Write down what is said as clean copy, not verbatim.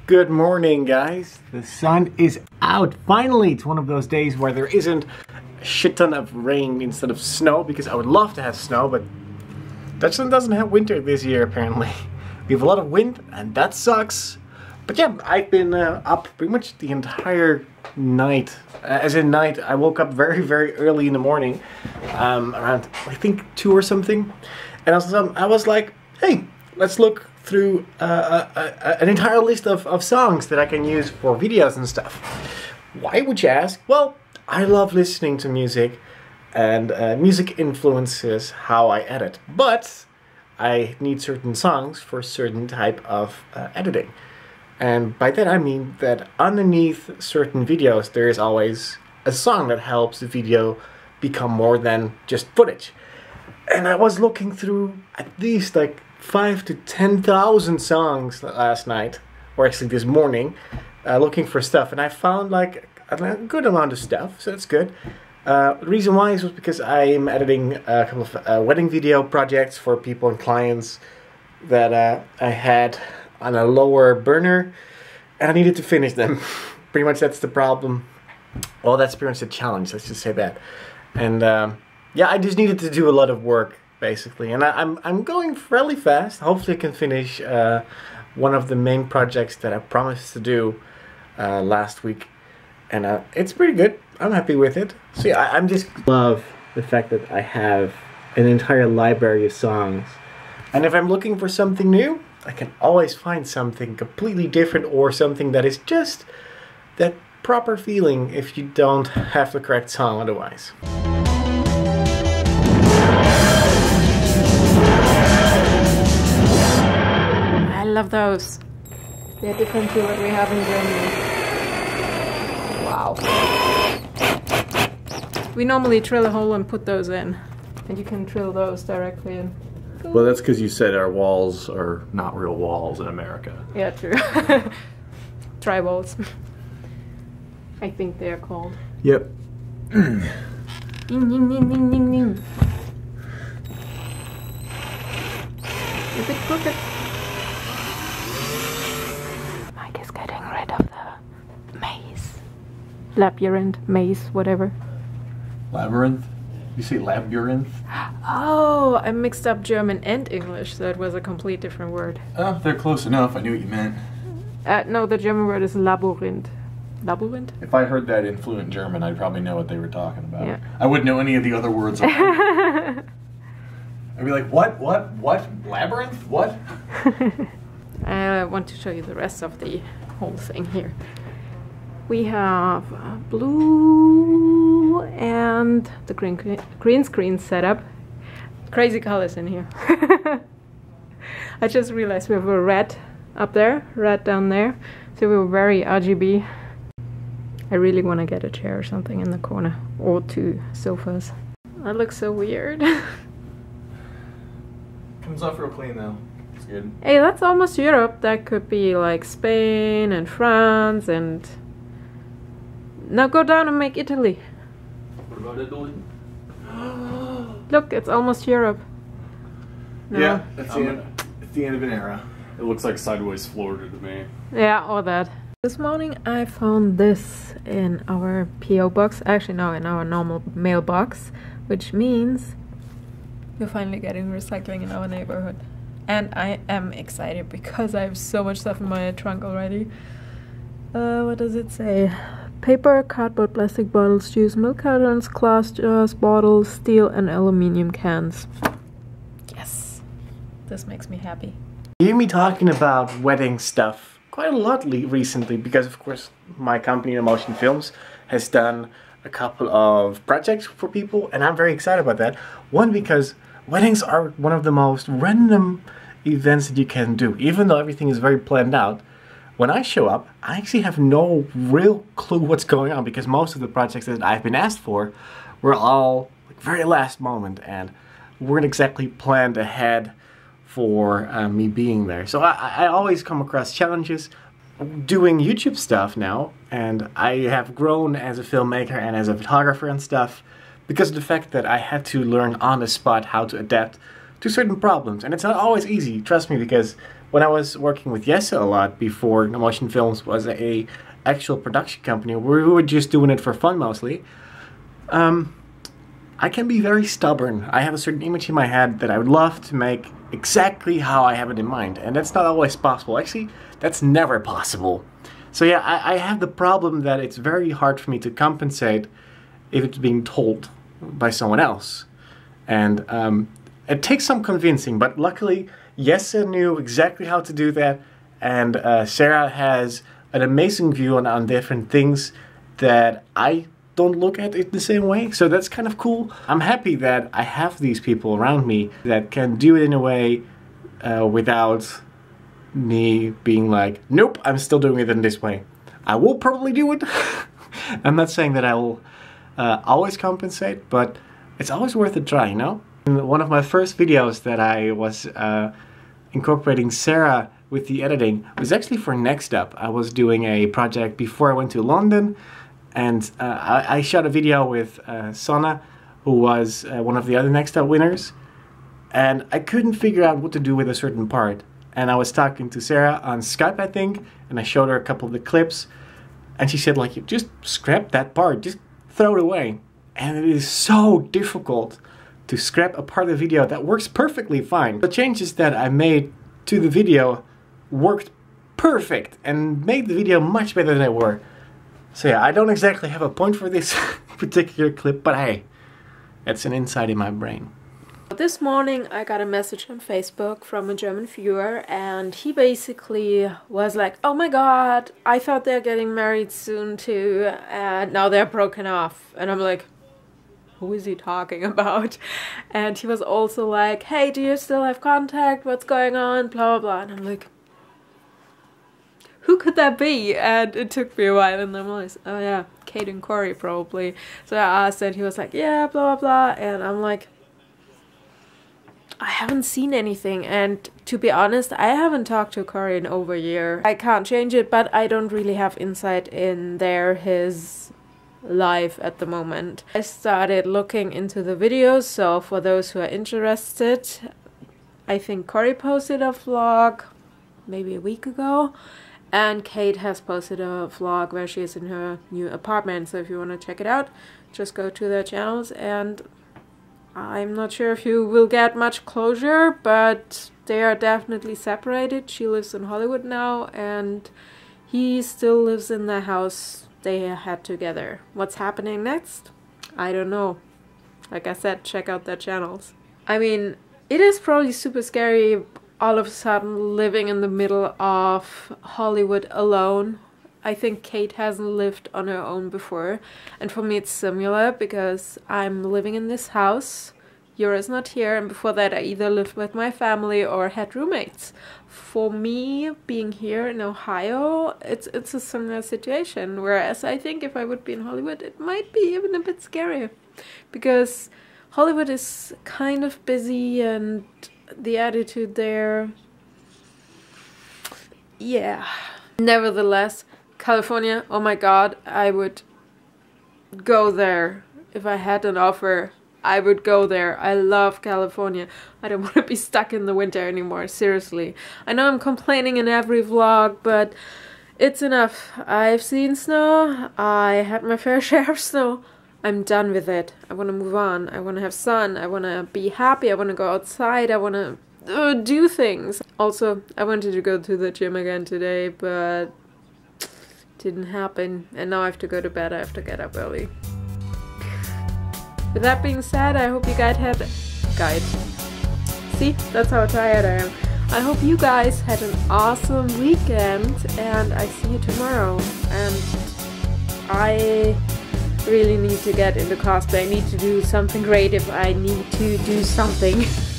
Good morning, guys. The sun is out. Finally, it's one of those days where there isn't a shit ton of rain instead of snow, because I would love to have snow, but Dutchland doesn't have winter this year, apparently. We have a lot of wind, and that sucks. But yeah, I've been up pretty much the entire night. As in night, I woke up very, very early in the morning, around, I think, 2 or something. And I was like, hey, let's look through an entire list of songs that I can use for videos and stuff. Why would you ask? Well, I love listening to music, and music influences how I edit. But I need certain songs for a certain type of editing. And by that I mean that underneath certain videos there is always a song that helps the video become more than just footage. And I was looking through at least like 5,000 to 10,000 songs last night, or actually this morning, looking for stuff, and I found like a good amount of stuff, so that's good. The reason why was because I'm editing a couple of wedding video projects for people and clients that I had on a lower burner, and I needed to finish them. Pretty much that's the problem. Well, that's pretty much the challenge, let's just say that. And yeah, I just needed to do a lot of work, basically, and I'm going fairly fast. Hopefully I can finish one of the main projects that I promised to do last week, and it's pretty good. I'm happy with it. So yeah, I'm just love the fact that I have an entire library of songs, and if I'm looking for something new, I can always find something completely different, or something that is just that proper feeling if you don't have the correct song otherwise. I love those. They're different to what we have in Germany. Wow. We normally drill a hole and put those in. And you can drill those directly in. Cool. Well, that's because you said our walls are not real walls in America. Yeah, true. Drywalls. I think they are called. Yep. Ding, ding, ding, ding, ding, ding. Is it crooked? Mike is getting rid of the maze. Labyrinth, maze, whatever. Labyrinth? You say labyrinth? Oh, I mixed up German and English, so it was a complete different word. Oh, they're close enough. I knew what you meant. No, the German word is Labyrinth. Labyrinth? If I heard that in fluent German, I'd probably know what they were talking about. Yeah. I wouldn't know any of the other words. I'd be like, what? Labyrinth? What? I want to show you the rest of the whole thing here. We have blue and the green screen setup. Crazy colors in here. I just realized we have a red up there, red down there. So we're very RGB. I really want to get a chair or something in the corner, or 2 sofas. That looks so weird. Comes off real clean though. It's good. Hey, that's almost Europe. That could be like Spain and France and... Now go down and make Italy. What about Italy? Look, it's almost Europe. No. Yeah, it's the end of an era. It looks like sideways Florida to me. Yeah, or that. This morning I found this in our P.O. box. Actually, no, in our normal mailbox, which means we're finally getting recycling in our neighborhood. And I am excited because I have so much stuff in my trunk already. What does it say? Paper, cardboard, plastic bottles, juice, milk cartons, glass jars, bottles, steel and aluminum cans. Yes, this makes me happy. You hear me talking about wedding stuff quite a lot recently, because of course my company, Emotion Films, has done a couple of projects for people, and I'm very excited about that. One, because weddings are one of the most random events that you can do. Even though everything is very planned out, when I show up, I actually have no real clue what's going on, because most of the projects that I've been asked for were all like very last moment and weren't exactly planned ahead for me being there. So I always come across challenges doing YouTube stuff now, and I have grown as a filmmaker and as a photographer and stuff because of the fact that I had to learn on the spot how to adapt to certain problems. And it's not always easy, trust me, because when I was working with Jesse a lot before Motion Films was a actual production company, we were just doing it for fun mostly. I can be very stubborn. I have a certain image in my head that I would love to make exactly how I have it in mind, and that's not always possible. Actually, that's never possible. So yeah, I have the problem that it's very hard for me to compensate if it's being told by someone else. And it takes some convincing, but luckily Jesse knew exactly how to do that, and Sarah has an amazing view on different things that I don't look at it the same way, so that's kind of cool. I'm happy that I have these people around me that can do it in a way without me being like, nope, I'm still doing it in this way. I will probably do it. I'm not saying that I will always compensate, but it's always worth a try, you know? In one of my first videos that I was incorporating Sarah with the editing was actually for Next Up. I was doing a project before I went to London, and I shot a video with Sana, who was one of the other Next Up winners, and I couldn't figure out what to do with a certain part. And I was talking to Sarah on Skype, I think, and I showed her a couple of the clips, and she said, like, just scrap that part, just throw it away. And it is so difficult to scrap a part of the video that works perfectly fine. The changes that I made to the video worked perfect and made the video much better than they were. So yeah, I don't exactly have a point for this particular clip, but hey, it's an insight in my brain. This morning I got a message on Facebook from a German viewer, and he basically was like, oh my god, I thought they're getting married soon too, and now they're broken off. And I'm like, who is he talking about? And he was also like, hey, do you still have contact? What's going on? Blah, blah, blah. And I'm like, who could that be? And it took me a while, and I'm like, oh yeah, Kate and Corey probably. So I asked, and he was like, yeah, blah, blah, blah. And I'm like, I haven't seen anything, and to be honest, I haven't talked to Corey in over a year. I can't change it, but I don't really have insight in his life at the moment. I started looking into the videos, so for those who are interested, I think Corey posted a vlog maybe a week ago, and Kate has posted a vlog where she is in her new apartment. So if you want to check it out, just go to their channels, and I'm not sure if you will get much closure, but they are definitely separated. She lives in Hollywood now, and he still lives in the house they had together. What's happening next? I don't know. Like I said, check out their channels. I mean, it is probably super scary all of a sudden living in the middle of Hollywood alone. I think Kate hasn't lived on her own before, and for me it's similar because I'm living in this house, Jurre's not here, and before that I either lived with my family or had roommates. For me, being here in Ohio, it's a similar situation, whereas I think if I would be in Hollywood it might be even a bit scarier, because Hollywood is kind of busy and the attitude there, yeah. Nevertheless, California, oh my god, I would go there. If I had an offer, I would go there. I love California. I don't want to be stuck in the winter anymore, seriously. I know I'm complaining in every vlog, but it's enough. I've seen snow. I had my fair share of snow. I'm done with it. I want to move on. I want to have sun. I want to be happy. I want to go outside. I want to do things. Also, I wanted to go to the gym again today, but didn't happen, and now I have to go to bed. I have to get up early. With that being said, I hope you guys had see, that's how tired I am. I hope you guys had an awesome weekend, and I see you tomorrow. And I really need to get into cosplay. I need to do something creative. I need to do something.